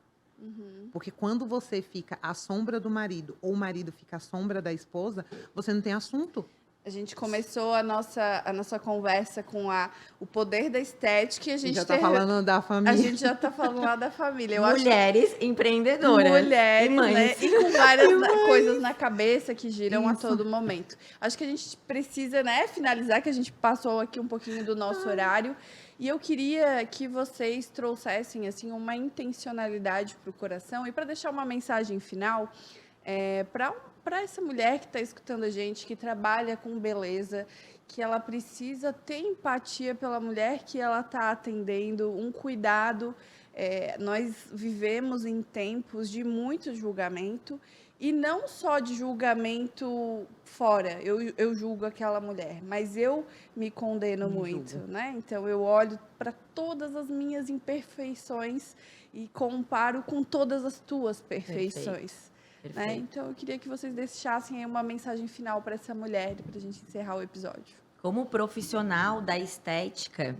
Porque quando você fica à sombra do marido ou o marido fica à sombra da esposa, você não tem assunto. A gente começou a nossa conversa com o poder da estética e a gente Já está falando da A família. gente já está falando lá da família. Eu acho Mulheres empreendedoras. mulheres, e mães. né? E com várias coisas na cabeça que giram a Isso. todo momento. Acho que a gente precisa, né, finalizar, que a gente passou aqui um pouquinho do nosso horário. E eu queria que vocês trouxessem, assim, uma intencionalidade para o coração e para deixar uma mensagem final para essa mulher que está escutando a gente, que trabalha com beleza, que ela precisa ter empatia pela mulher que ela está atendendo, um cuidado. Nós vivemos em tempos de muito julgamento, e não só de julgamento fora, eu julgo aquela mulher, mas eu me condeno muito, né? Então, eu olho para todas as minhas imperfeições e comparo com todas as tuas perfeições. Perfeito. Né? Então, eu queria que vocês deixassem aí uma mensagem final para essa mulher, para a gente encerrar o episódio. Como profissional da estética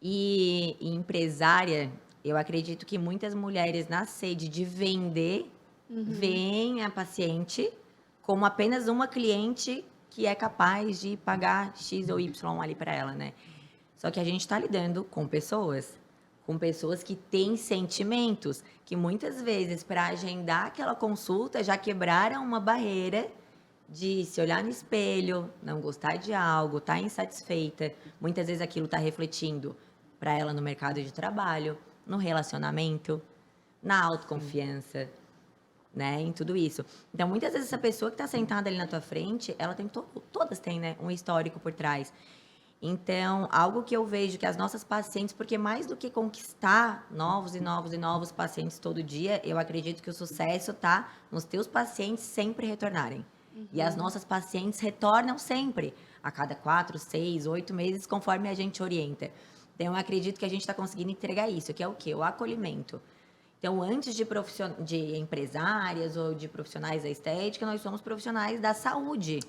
e empresária, eu acredito que muitas mulheres, na sede de vender, veem a paciente como apenas uma cliente que é capaz de pagar X ou Y ali para ela, né? Só que a gente está lidando com pessoas que têm sentimentos, que muitas vezes, para agendar aquela consulta, já quebraram uma barreira de se olhar no espelho, não gostar de algo, estar insatisfeita. Muitas vezes aquilo está refletindo para ela no mercado de trabalho, no relacionamento, na autoconfiança, né, em tudo isso. Então, muitas vezes essa pessoa que está sentada ali na tua frente, ela tem todas têm, né, um histórico por trás. Então, algo que eu vejo que as nossas pacientes, porque mais do que conquistar novos e novos e novos pacientes todo dia, eu acredito que o sucesso está nos teus pacientes sempre retornarem. E as nossas pacientes retornam sempre, a cada 4, 6, 8 meses, conforme a gente orienta. Então, eu acredito que a gente está conseguindo entregar isso, que é o quê? O acolhimento. Então, antes de empresárias ou de profissionais da estética, nós somos profissionais da saúde.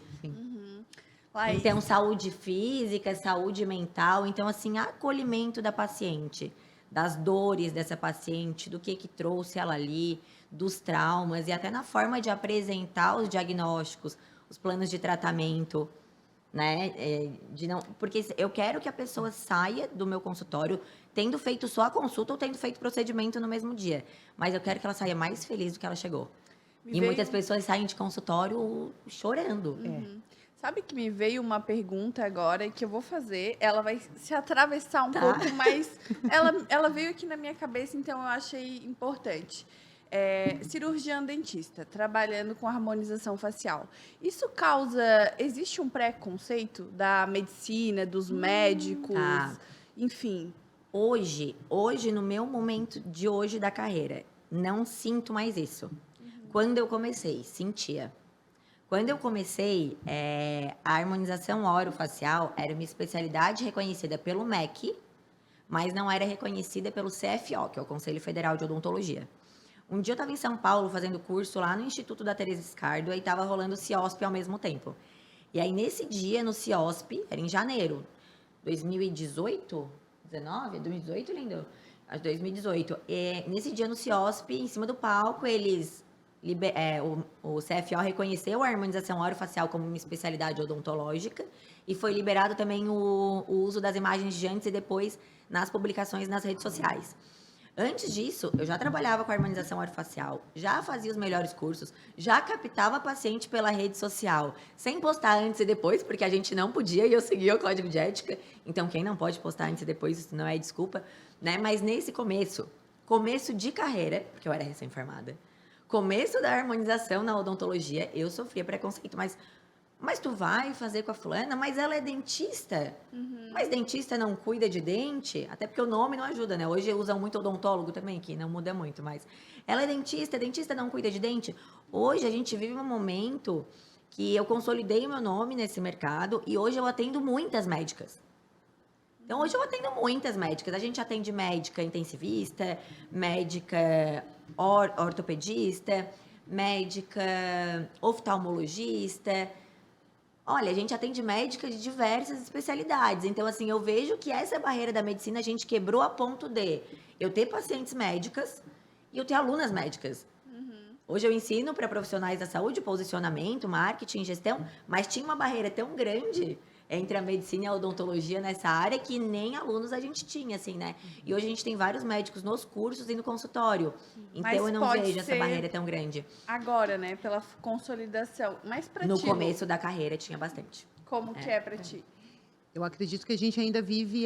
Então, saúde física, saúde mental. Então, assim, acolhimento da paciente, das dores dessa paciente, do que trouxe ela ali, dos traumas e até na forma de apresentar os diagnósticos, os planos de tratamento, né? Porque eu quero que a pessoa saia do meu consultório tendo feito só a consulta ou tendo feito o procedimento no mesmo dia. Mas eu quero que ela saia mais feliz do que ela chegou. Muitas pessoas saem de consultório chorando. Sabe que me veio uma pergunta agora que eu vou fazer. Ela vai se atravessar um pouco, mas ela veio aqui na minha cabeça, então eu achei importante. Cirurgiã dentista, trabalhando com harmonização facial. Isso existe um preconceito da medicina, dos médicos, enfim, Hoje, no meu momento de hoje da carreira, não sinto mais isso. Quando eu comecei, sentia. Quando eu comecei, a harmonização orofacial era uma especialidade reconhecida pelo MEC, mas não era reconhecida pelo CFO, que é o Conselho Federal de Odontologia. Um dia eu estava em São Paulo fazendo curso lá no Instituto da Teresa Scardo e estava rolando o CIOSP ao mesmo tempo. E aí, nesse dia, no CIOSP, era em janeiro, 2018, 19? 2018, lindo? Acho que 2018. Nesse dia, no CIOSP, em cima do palco, eles... o CFO reconheceu a harmonização orofacial como uma especialidade odontológica e foi liberado também o uso das imagens de antes e depois nas publicações nas redes sociais. Antes disso, eu já trabalhava com harmonização orofacial, já fazia os melhores cursos, já captava paciente pela rede social, sem postar antes e depois, porque a gente não podia e eu seguia o código de ética. Então, quem não pode postar antes e depois, isso não é desculpa, né? Mas nesse começo de carreira, porque eu era recém-formada, começo da harmonização na odontologia, eu sofria preconceito, mas tu vai fazer com a fulana, mas ela é dentista. Mas dentista não cuida de dente, até porque o nome não ajuda, né? Hoje usam muito odontólogo também, que não muda muito, mas ela é dentista não cuida de dente. Hoje a gente vive um momento que eu consolidei o meu nome nesse mercado e hoje eu atendo muitas médicas. Então, hoje eu atendo muitas médicas. A gente atende médica intensivista, médica ortopedista, médica oftalmologista. Olha, a gente atende médica de diversas especialidades. Então, assim, eu vejo que essa barreira da medicina a gente quebrou a ponto de eu ter pacientes médicas e eu ter alunas médicas. Hoje eu ensino para profissionais da saúde posicionamento, marketing, gestão, mas tinha uma barreira tão grande entre a medicina e a odontologia nessa área que nem alunos a gente tinha, assim, né? E hoje a gente tem vários médicos nos cursos e no consultório. Então, Mas eu não pode vejo essa ser barreira tão grande. Agora, né? Pela consolidação. Mas pra No ti, começo da carreira tinha bastante. como que é pra ti? Eu acredito que a gente ainda vive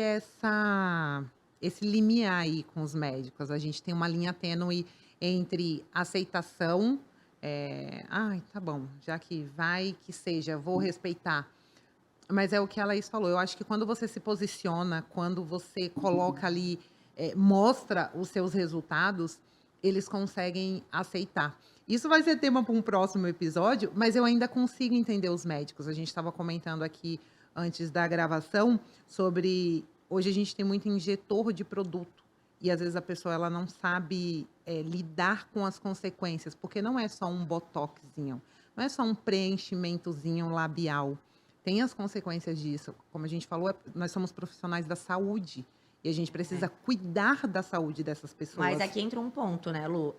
esse limiar aí com os médicos. A gente tem uma linha tênue entre aceitação, ai, tá bom, já que vai, que seja, vou respeitar. Mas é o que a Laís falou. Eu acho que quando você se posiciona, quando você coloca ali, mostra os seus resultados, eles conseguem aceitar. Isso vai ser tema para um próximo episódio, mas eu ainda consigo entender os médicos. A gente estava comentando aqui antes da gravação sobre... Hoje a gente tem muito injetor de produto. E às vezes a pessoa ela não sabe lidar com as consequências, porque não é só um botoxinho, não é só um preenchimentozinho labial. Tem as consequências disso. Como a gente falou, nós somos profissionais da saúde. E a gente precisa cuidar da saúde dessas pessoas. Mas aqui entra um ponto, né, Lu?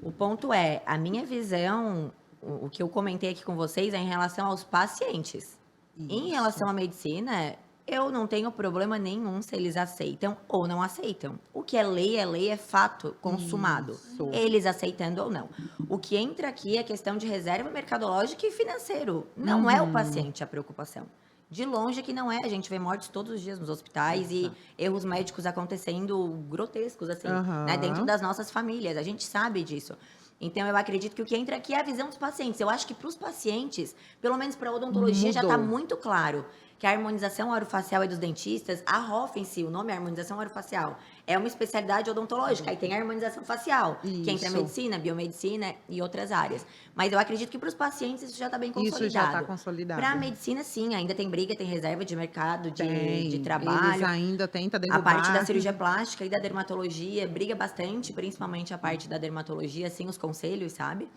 O ponto é, a minha visão, o que eu comentei aqui com vocês é em relação aos pacientes. Em relação à medicina, eu não tenho problema nenhum se eles aceitam ou não aceitam. O que é lei, é fato consumado. Isso. Eles aceitando ou não. O que entra aqui é questão de reserva mercadológica e financeiro. Não é o paciente a preocupação. De longe que não é. A gente vê mortes todos os dias nos hospitais e erros médicos acontecendo grotescos, assim, né, dentro das nossas famílias. A gente sabe disso. Então, eu acredito que o que entra aqui é a visão dos pacientes. Eu acho que para os pacientes, pelo menos para a odontologia, já está muito claro que a harmonização orofacial é dos dentistas. A ROF em si, o nome é harmonização orofacial, é uma especialidade odontológica. Aí tem a harmonização facial, que entra a medicina, biomedicina e outras áreas. Mas eu acredito que para os pacientes isso já está bem consolidado. Isso já está consolidado. Para a medicina, sim, ainda tem briga, tem reserva de mercado, de trabalho. Eles ainda tentam derrubar. A parte da cirurgia plástica e da dermatologia briga bastante, principalmente a parte da dermatologia, assim, os conselhos, sabe?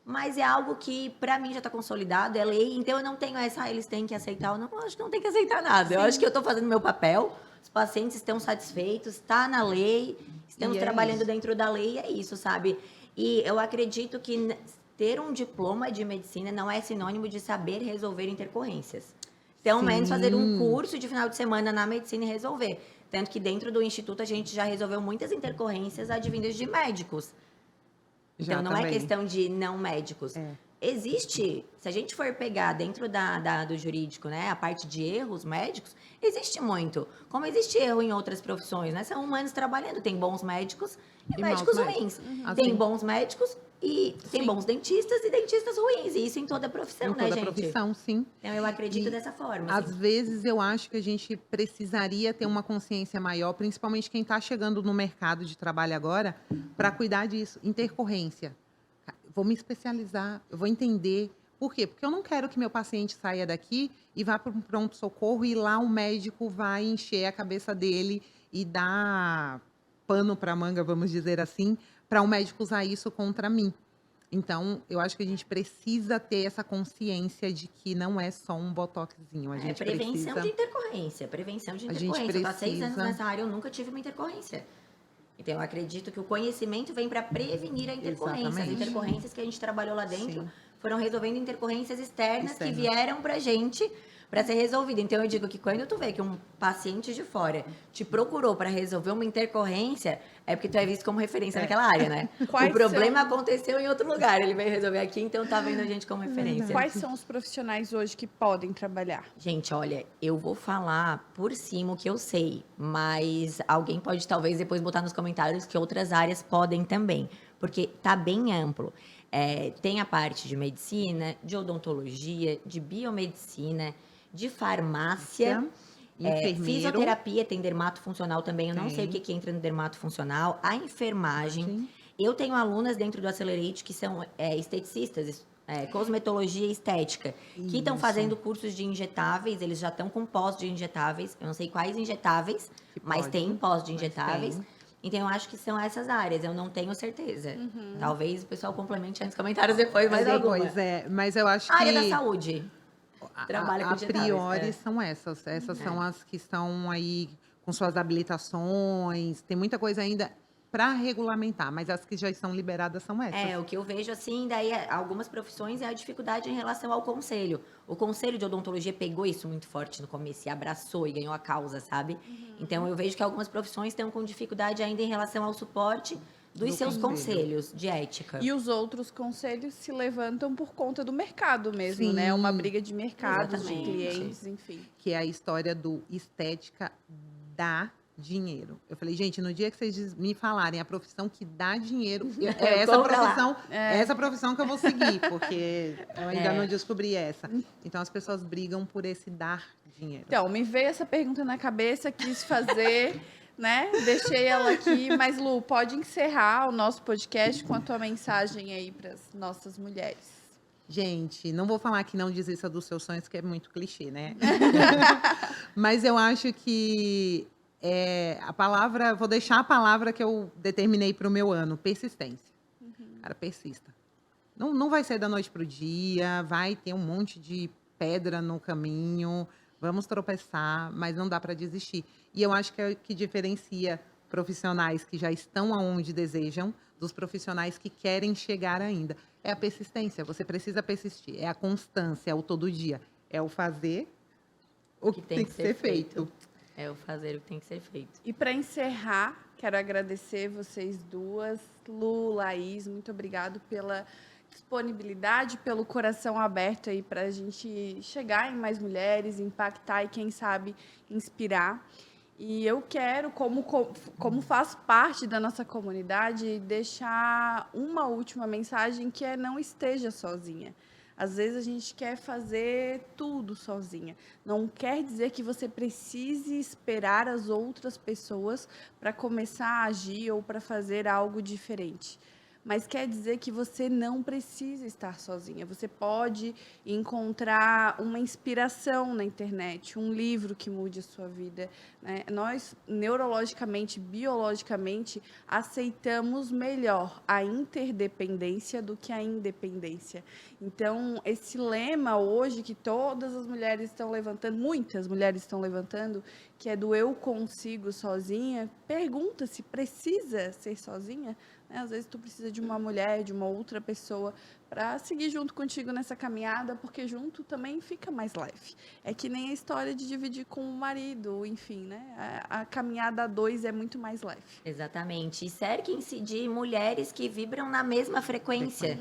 Mas é algo que, pra mim, já tá consolidado, é lei. Então, eu não tenho eles têm que aceitar ou não. Eu acho que não tem que aceitar nada. Sim. Eu acho que eu tô fazendo meu papel, os pacientes estão satisfeitos, tá na lei, estamos trabalhando dentro da lei, é isso, sabe? E eu acredito que ter um diploma de medicina não é sinônimo de saber resolver intercorrências. Então, menos fazer um curso de final de semana na medicina e resolver. Tanto que dentro do instituto a gente já resolveu muitas intercorrências advindas de médicos. Então, não é questão de não médicos. existe, se a gente for pegar dentro do jurídico, né, a parte de erros médicos, existe muito. Como existe erro em outras profissões, né? São humanos trabalhando, tem bons médicos e E maus médicos médicos. ruins. Tem Assim. bons médicos e tem bons dentistas e dentistas ruins. E isso em toda profissão, Em toda né, gente? profissão, sim. Então, eu acredito E, dessa forma. Às assim. vezes eu acho que a gente precisaria ter uma consciência maior, principalmente quem está chegando no mercado de trabalho agora, para cuidar disso. Intercorrência. Vou me especializar, eu vou entender. Por quê? Porque eu não quero que meu paciente saia daqui e vá para um pronto-socorro e lá o médico vai encher a cabeça dele e dar pano para manga, vamos dizer assim, para o médico usar isso contra mim. Então, eu acho que a gente precisa ter essa consciência de que não é só um botoxinho. A gente Prevenção precisa... de intercorrência. Prevenção de A gente intercorrência. Eu tô há 6 anos precisa- nessa área, eu nunca tive uma intercorrência. Então, eu acredito que o conhecimento vem para prevenir a intercorrência. As Exatamente. intercorrências que a gente trabalhou lá dentro Sim. foram resolvendo intercorrências externas que Externas. vieram pra gente para ser resolvida. Então, eu digo que quando tu vê que um paciente de fora te procurou para resolver uma intercorrência, é porque tu é visto como referência naquela área, né? Quais O problema são- aconteceu em outro lugar, ele veio resolver aqui, então tá vendo a gente como referência. Quais são os profissionais hoje que podem trabalhar? Gente, olha, eu vou falar por cima o que eu sei, mas alguém pode talvez depois botar nos comentários que outras áreas podem também, porque tá bem amplo. Tem a parte de medicina, de odontologia, de biomedicina, de farmácia, Enfermeiro. fisioterapia, tem dermato funcional também, eu não sei o Tem. que entra no dermato funcional, a enfermagem. Eu tenho alunas dentro do Accelerate que são esteticistas, cosmetologia e estética, que estão Isso. fazendo cursos de injetáveis, eles já estão com pós de injetáveis, eu não sei quais injetáveis, Que mas pode, tem pós de mas injetáveis. tem. Então, eu acho que são essas áreas, eu não tenho certeza. Talvez o pessoal complemente aí nos comentários depois, mas alguma. Mas eu acho A área que... da saúde. Trabalha com a injetáveis, priori são essas. Essas são as que estão aí com suas habilitações. Tem muita coisa ainda para regulamentar, mas as que já estão liberadas são essas. O que eu vejo assim, daí algumas profissões é a dificuldade em relação ao conselho. O conselho de odontologia pegou isso muito forte no começo e abraçou e ganhou a causa, sabe? Então eu vejo que algumas profissões estão com dificuldade ainda em relação ao suporte dos Do seus conselho. conselhos de ética. E os outros conselhos se levantam por conta do mercado mesmo, Sim. né? Uma briga de mercados, Exatamente. de clientes, enfim. Que é a história do estética dá dinheiro. Eu falei, gente, no dia que vocês me falarem a profissão que dá dinheiro, é essa Compra lá. profissão, é essa profissão que eu vou seguir, porque eu ainda não descobri essa. Então as pessoas brigam por esse dar dinheiro. Então, me veio essa pergunta na cabeça, quis fazer, né? Deixei ela aqui. Mas, Lu, pode encerrar o nosso podcast com a tua mensagem aí para as nossas mulheres. Gente, não vou falar que não desista dos seus sonhos, que é muito clichê, né? Mas eu acho que a palavra, vou deixar a palavra que eu determinei para o meu ano, persistência. Cara, persista. Não vai ser da noite para o dia, vai ter um monte de pedra no caminho, vamos tropeçar, mas não dá para desistir. E eu acho que é o que diferencia profissionais que já estão aonde desejam dos profissionais que querem chegar ainda. É a persistência, você precisa persistir. É a constância, é o todo dia. É o fazer o que tem que ser feito. É o fazer o que tem que ser feito. E para encerrar, quero agradecer vocês duas, Lu, Laís, muito obrigado pela disponibilidade, pelo coração aberto aí para a gente chegar em mais mulheres, impactar e, quem sabe, inspirar. E eu quero, como faz parte da nossa comunidade, deixar uma última mensagem que é: não esteja sozinha. Às vezes a gente quer fazer tudo sozinha. Não quer dizer que você precise esperar as outras pessoas para começar a agir ou para fazer algo diferente. Mas quer dizer que você não precisa estar sozinha. Você pode encontrar uma inspiração na internet, um livro que mude a sua vida, né? Nós, neurologicamente, biologicamente, aceitamos melhor a interdependência do que a independência. Então, esse lema hoje que todas as mulheres estão levantando, muitas mulheres estão levantando, que é do eu consigo sozinha, pergunta se precisa ser sozinha. Às vezes tu precisa de uma mulher, de uma outra pessoa para seguir junto contigo nessa caminhada, porque junto também fica mais leve. É que nem a história de dividir com o marido, enfim, né? A caminhada a dois é muito mais leve. Exatamente. E cerquem-se de mulheres que vibram na mesma frequência.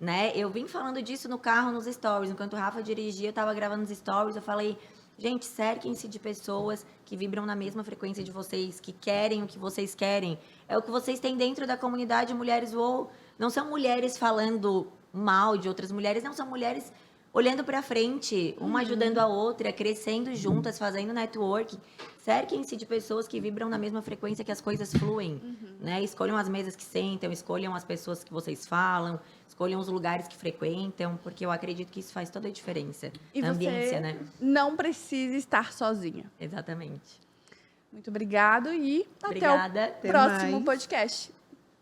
né? Eu vim falando disso no carro, nos stories. Enquanto o Rafa dirigia, eu tava gravando os stories, eu falei, gente, cerquem-se de pessoas que vibram na mesma frequência de vocês, que querem o que vocês querem. É o que vocês têm dentro da comunidade Mulheres UOL. Não são mulheres falando mal de outras mulheres, não, são mulheres olhando para frente, uma ajudando a outra, crescendo juntas, fazendo network. Cerquem-se de pessoas que vibram na mesma frequência, que as coisas fluem, né? Escolham as mesas que sentam, escolham as pessoas que vocês falam, escolham os lugares que frequentam, porque eu acredito que isso faz toda a diferença E na você ambiência, né? não precisa estar sozinha. Exatamente. Muito obrigado e Obrigada. até o próximo mais. podcast.